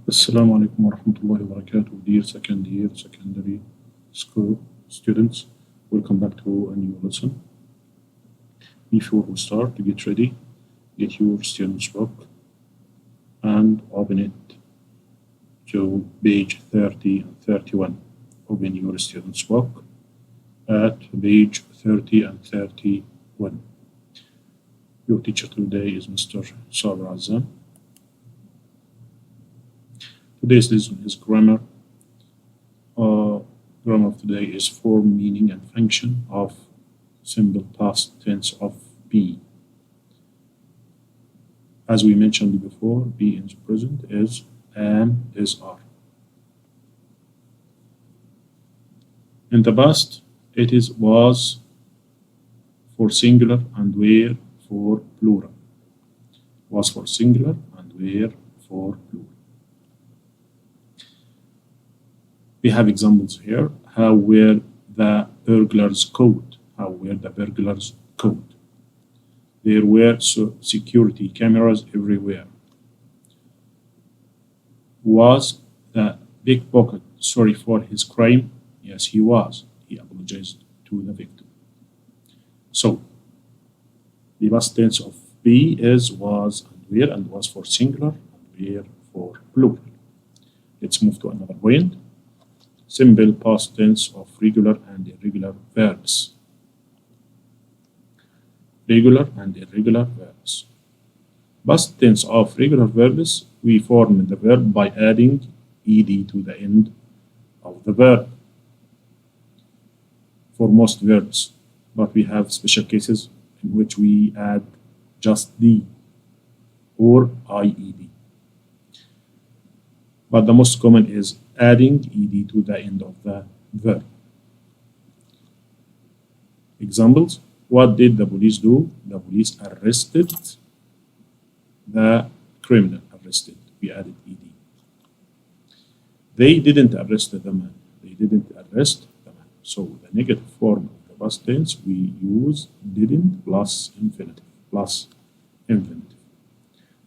Assalamu alaikum wa rahmatullahi wa barakatuh, dear second year secondary school students. Welcome back to a new lesson. Before we start, get ready, get your student's book and open it to page 30 and 31. Open your student's book at page 30 and 31. Your teacher today is Mr. Sabr Azam. Today's lesson is grammar. Grammar of today is form, meaning, and function of simple past tense of be. As we mentioned before, be in the present is am, is, are. In the past, it is was for singular and were for plural. Was for singular and were for plural. We have examples here. How were the burglars caught? How were the burglars caught? There were security cameras everywhere. Was the pickpocket sorry for his crime? Yes, he was. He apologized to the victim. So, the past tense of be is was and was for singular and were for plural. Let's move to another point. Simple past tense of regular and irregular verbs. Regular and irregular verbs. Past tense of regular verbs, we form the verb by adding ed to the end of the verb for most verbs, but we have special cases in which we add just the or ied. But the most common is adding ed to the end of the verb. Examples: what did the police do? The police arrested the criminal. Arrested, we added ed. They didn't arrest the man. They didn't arrest the man. So the negative form of the past tense, we use didn't plus infinitive.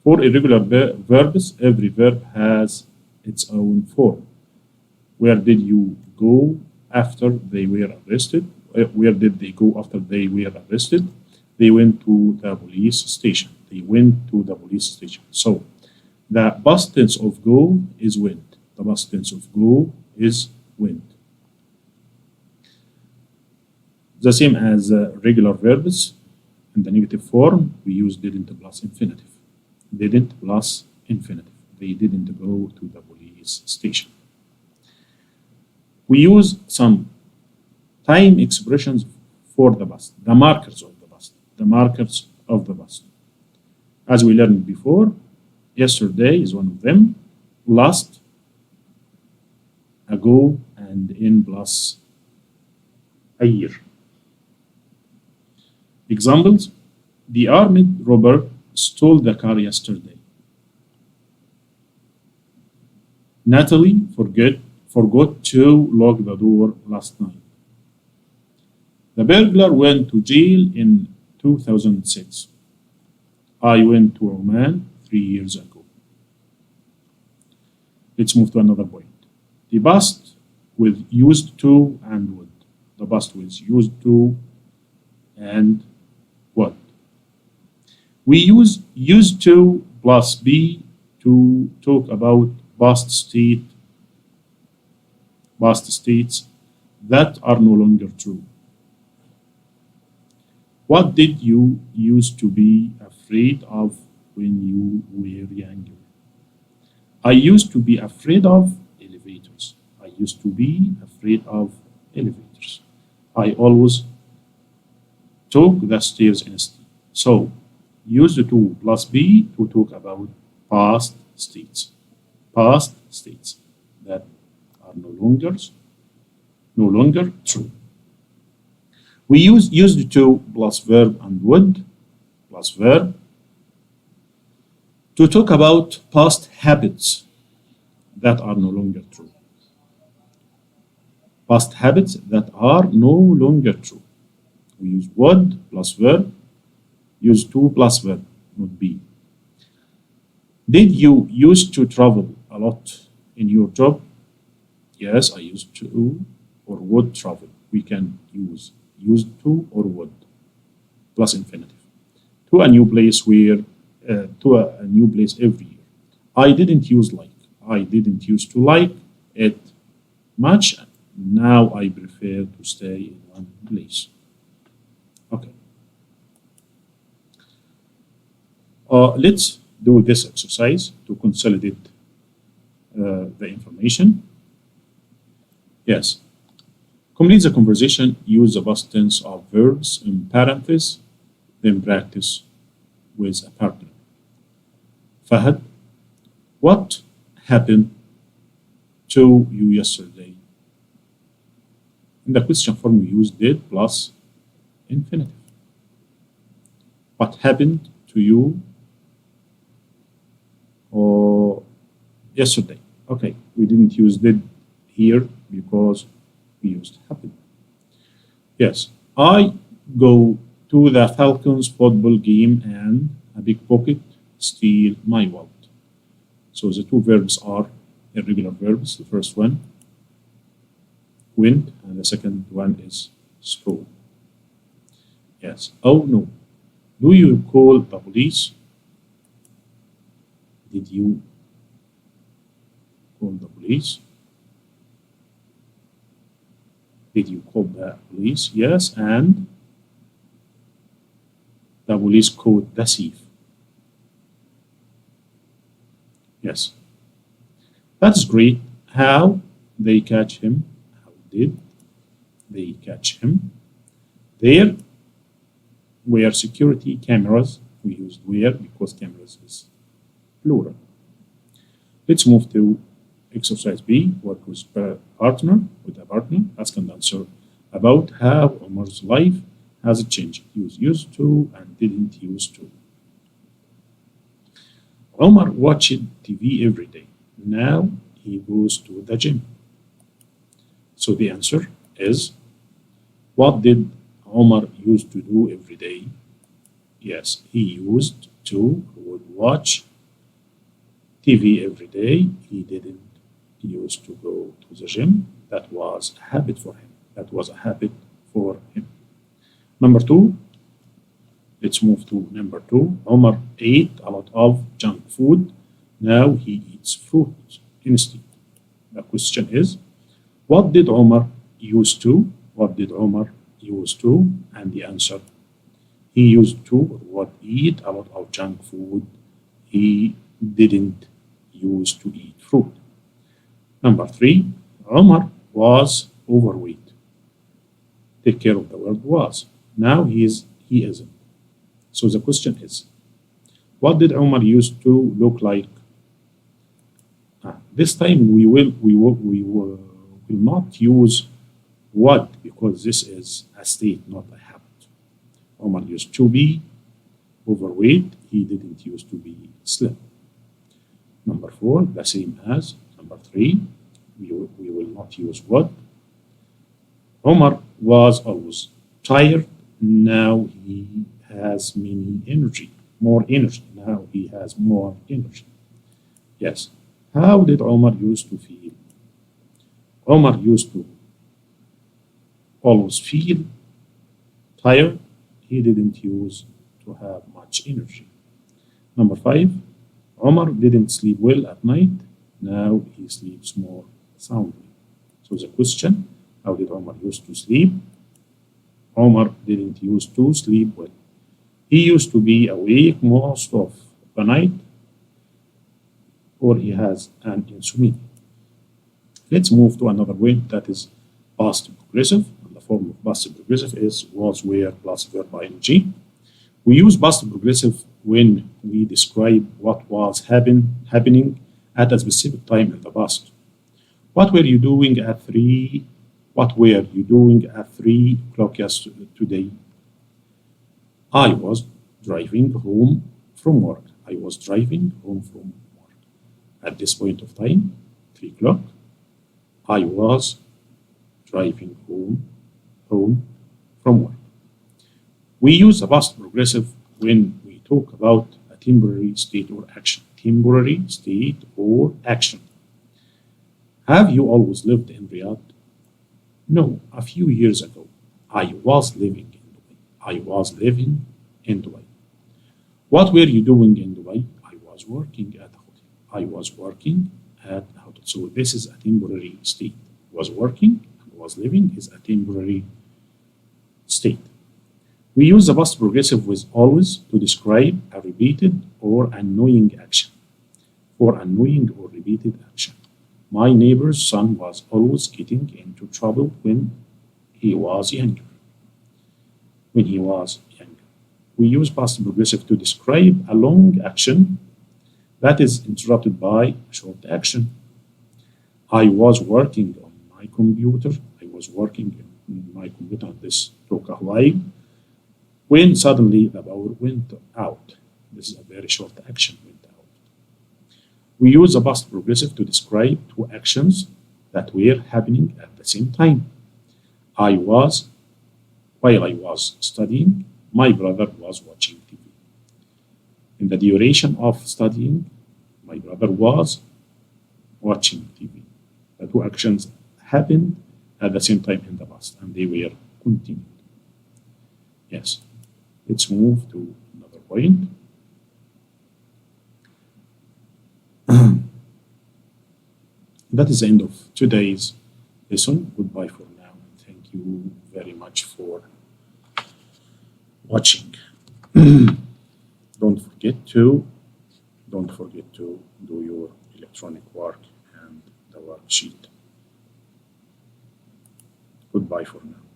For irregular verbs, every verb has its own form. Where did you go after they were arrested? Where did they go after they were arrested? They went to the police station. They went to the police station. So, the past tense of go is went. The past tense of go is went. The same as regular verbs. In the negative form, we use didn't plus infinitive. Didn't plus infinitive. They didn't go to the police station. We use some time expressions for the past, the markers of the past, the markers of the past. As we learned before, yesterday is one of them, last, ago, and in plus a year. Examples: the armed robber stole the car yesterday. Natalie forgot to lock the door last night. The burglar went to jail in 2006. I went to Oman 3 years ago. Let's move to another point. The past with used to and would. The past with used to and would. We use used to plus be to talk about past states that are no longer true. What did you used to be afraid of when you were younger? I used to be afraid of elevators. I used to be afraid of elevators. I always took the stairs instead. So, use the to plus be to talk about past states. Past states that are no longer true. We use used to plus verb and would plus verb to talk about past habits that are no longer true. Past habits that are no longer true. We use would plus verb, use to plus verb, not be. Did you used to travel a lot in your job? Yes, I used to or would travel. We can use used to or would plus infinitive. To a new place a new place every year. I didn't use like. I didn't used to like it much. Now I prefer to stay in one place. Okay. Let's do this exercise to consolidate the information. Yes. Complete the conversation. Use the past tense of verbs in parentheses. Then practice with a partner. Fahad, what happened to you yesterday? In the question form, we use did plus infinitive. What happened to you yesterday? Okay, we didn't use did here because we used happened. Yes, I go to the Falcons football game and a pickpocket steal my wallet. So the two verbs are irregular verbs. The first one, went, and the second one is stole. Yes. Oh no. Do you call the police? Did you call the police? Did you call the police? Yes. And the police caught the thief. Yes. That's great. How they catch him? How did they catch him? There were security cameras. We used where because cameras is plural. Let's move to exercise B. Work with a partner. Ask and answer about how Omar's life has changed. Use used to and didn't used to. Omar watched TV every day. Now he goes to the gym. So the answer is, what did Omar used to do every day? Yes, he used to would watch TV every day. He didn't used to go to the gym. That was a habit for him. Number two, let's move to number two. Omar ate a lot of junk food. Now he eats fruit instead. The question is, what did Omar used to? What did Omar used to? And the answer, he used to or would eat a lot of junk food. He didn't used to eat fruit. Number three, Omar was overweight. Take care of the word was. Now he isn't. So the question is, what did Omar used to look like? This time we will not use what because this is a state, not a habit. Omar used to be overweight. He didn't used to be slim. Number four, the same as number three. We will not use what. Omar was always tired. Now he has more energy. Now he has more energy. Yes. How did Omar used to feel? Omar used to always feel tired. He didn't used to have much energy. Number five, Omar didn't sleep well at night. Now he sleeps more soundly. So the question, how did Omar used to sleep? Omar didn't used to sleep well. He used to be awake most of the night, or he has an insomnia. Let's move to another word that is past progressive. And the form of past progressive is was, were plus verb ing. We use past progressive when we describe what was happening at a specific time in the past. What were you doing at 3 o'clock today? I was driving home from work. At this point of time, 3 o'clock, I was driving home from work. We use the past progressive when we talk about a temporary state or action. Temporary state or action. Have you always lived in Riyadh? No, a few years ago. I was living in Dubai. I was living in Dubai. What were you doing in Dubai? I was working at a hotel. I was working at a hotel. So this is a temporary state. Was working and was living is a temporary state. We use the past progressive with always to describe a repeated or annoying action. For annoying or repeated action. My neighbor's son was always getting into trouble when he was younger. When he was younger. We use past progressive to describe a long action that is interrupted by a short action. I was working on my computer. I was working on my computer. This took a while. When suddenly the power went out. This is a very short action went out. We use the past progressive to describe two actions that were happening at the same time. While I was studying, my brother was watching TV. In the duration of studying, my brother was watching TV. The two actions happened at the same time in the past and they were continued. Yes, let's move to another point. That is the end of today's lesson. Goodbye for now. Thank you very much for watching. Don't forget to do your electronic work and the worksheet. Goodbye for now.